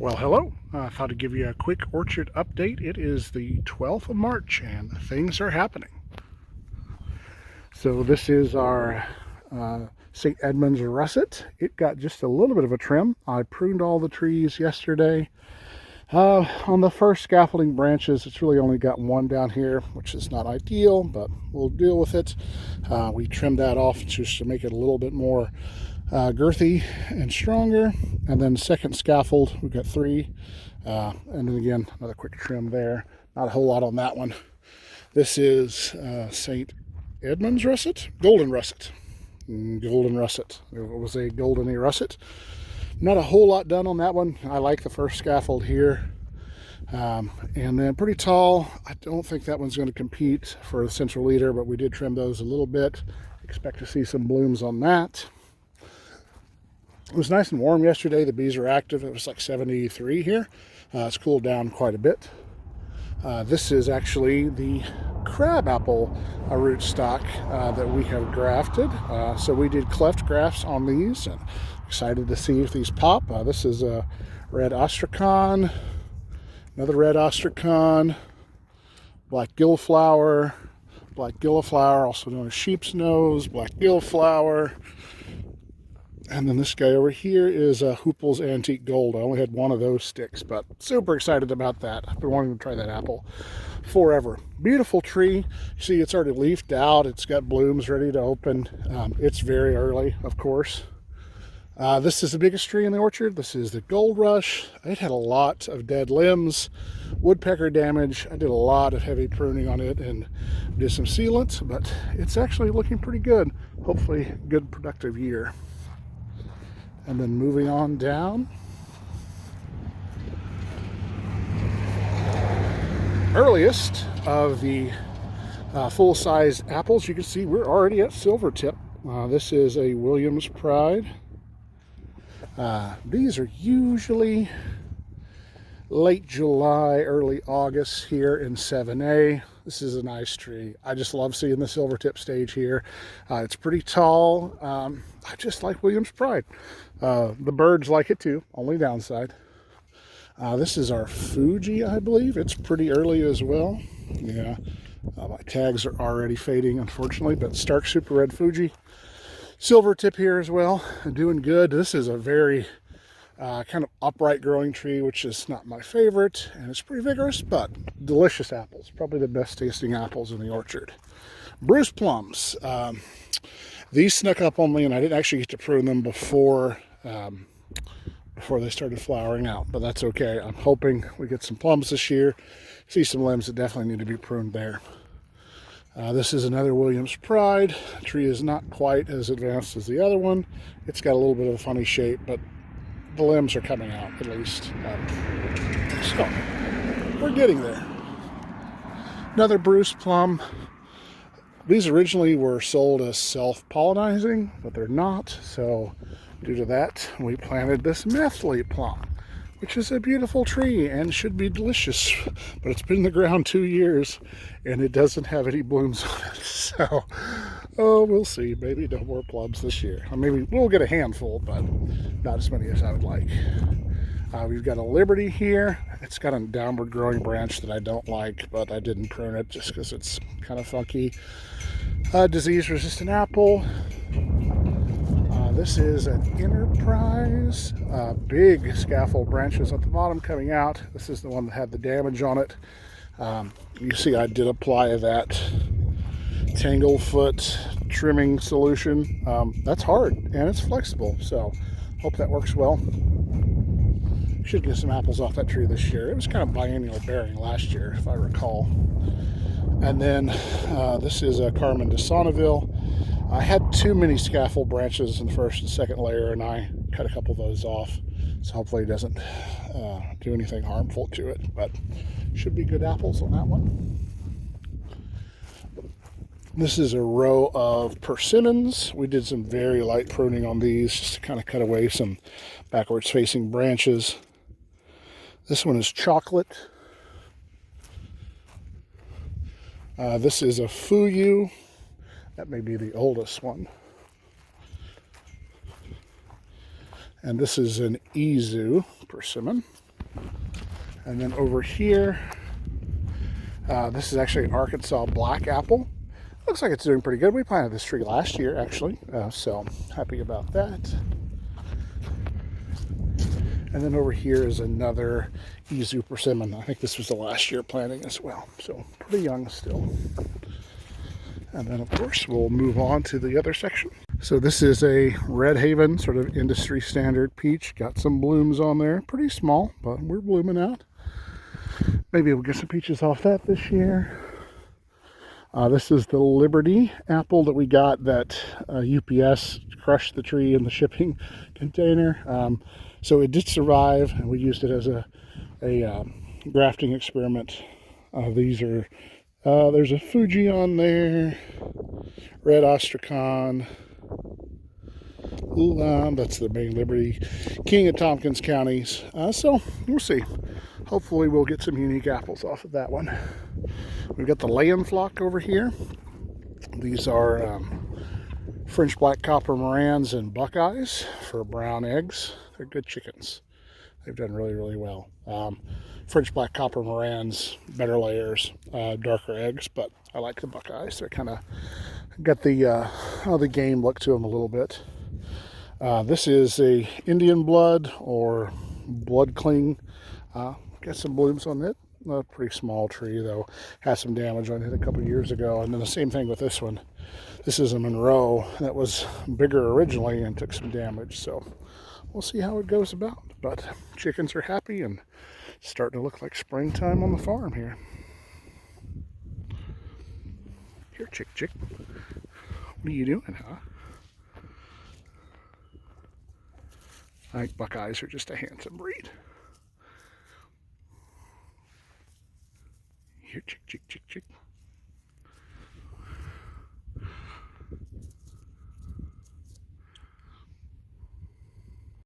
Well, hello. I thought I'd give you a quick orchard update. It is the 12th of March and things are happening. So this is our St. Edmunds russet. It got just a little bit of a trim. I pruned all the trees yesterday. On the first scaffolding branches, it's really only got one down here, which is not ideal, but we'll deal with it. We trimmed that off just to make it a little bit more girthy and stronger. And then second scaffold, we've got three. And then again, another quick trim there. Not a whole lot on that one. This is St. Edmunds russet, golden russet. Golden russet. It was a goldeny russet. Not a whole lot done on that one. I like the first scaffold here. And then pretty tall. I don't think that one's going to compete for the central leader, but we did trim those a little bit. Expect to see some blooms on that. It was nice and warm yesterday. The bees are active. It was like 73 here. It's cooled down quite a bit. This is actually the crabapple rootstock that we have grafted. So we did cleft grafts on these, and excited to see if these pop. This is a red astrakhan, another red astrakhan, black gilliflower, also known as sheep's nose, black gilliflower. And then this guy over here is Hoople's Antique Gold. I only had one of those sticks, but super excited about that. I've been wanting to try that apple forever. Beautiful tree. You see, it's already leafed out. It's got blooms ready to open. It's very early, of course. This is the biggest tree in the orchard. This is the Gold Rush. It had a lot of dead limbs, woodpecker damage. I did a lot of heavy pruning on it and did some sealant, but it's actually looking pretty good. Hopefully, good productive year. And then moving on down, earliest of the full-size apples. You can see we're already at silvertip. This is a Williams Pride. These are usually late July, early August here in 7A. This is a nice tree. I just love seeing the silvertip stage here. It's pretty tall. I just like Williams Pride. The birds like it too, only downside. This is our Fuji, I believe. It's pretty early as well. Yeah, my tags are already fading, unfortunately, but Stark Super Red Fuji. Silvertip here as well, doing good. This is a very kind of upright growing tree, which is not my favorite, and it's pretty vigorous, but delicious apples. Probably the best tasting apples in the orchard. Bruce plums. These snuck up on me, and I didn't actually get to prune them before they started flowering out, but that's okay. I'm hoping we get some plums this year. See some limbs that definitely need to be pruned there. This is another Williams Pride. The tree is not quite as advanced as the other one. It's got a little bit of a funny shape, but the limbs are coming out at least. So we're getting there. Another Bruce plum. These originally were sold as self-pollinizing, but they're not. So due to that, we planted this Methley plum, which is a beautiful tree and should be delicious. But it's been in the ground 2 years and it doesn't have any blooms on it. So, we'll see. Maybe no more plums this year. Or maybe we'll get a handful, but not as many as I would like. We've got a Liberty here. It's got a downward growing branch that I don't like, but I didn't prune it just because it's kind of funky. Disease-resistant apple. This is an Enterprise. Big scaffold branches at the bottom coming out. This is the one that had the damage on it. You see I did apply that Tanglefoot trimming solution. That's hard and it's flexible, so hope that works well. Should get some apples off that tree this year. It was kind of biennial bearing last year, if I recall. And then this is a Carmen de Sonneville. I had too many scaffold branches in the first and second layer, and I cut a couple of those off. So hopefully it doesn't do anything harmful to it, but should be good apples on that one. This is a row of persimmons. We did some very light pruning on these just to kind of cut away some backwards facing branches. This one is chocolate. This is a Fuyu. That may be the oldest one. And this is an Izu persimmon. And then over here, this is actually an Arkansas black apple. Looks like it's doing pretty good. We planted this tree last year, actually, so happy about that. And then over here is another Izu persimmon. I think this was the last year planting as well, so pretty young still. And then, of course, we'll move on to the other section. So this is a Red Haven, sort of industry standard peach. Got some blooms on there. Pretty small, but we're blooming out. Maybe we'll get some peaches off that this year. This is the Liberty apple that we got that UPS crushed the tree in the shipping container. So it did survive, and we used it as a grafting experiment. These are, there's a Fuji on there, Red Astrakhan, Ulam, that's the main Liberty, King of Tompkins counties. So we'll see. Hopefully we'll get some unique apples off of that one. We've got the laying flock over here. These are French black copper Morans and Buckeyes for brown eggs. They're good chickens. They've done really, really well. French black copper Morans, better layers, darker eggs, but I like the Buckeyes. They're kind of got the game look to them a little bit. This is a Indian blood or blood cling. Got some blooms on it. A pretty small tree, though. Had some damage on it a couple years ago. And then the same thing with this one. This is a Monroe that was bigger originally and took some damage. So we'll see how it goes about. But chickens are happy and starting to look like springtime on the farm here. Here, chick. What are you doing, huh? I think Buckeyes are just a handsome breed. Here, chick.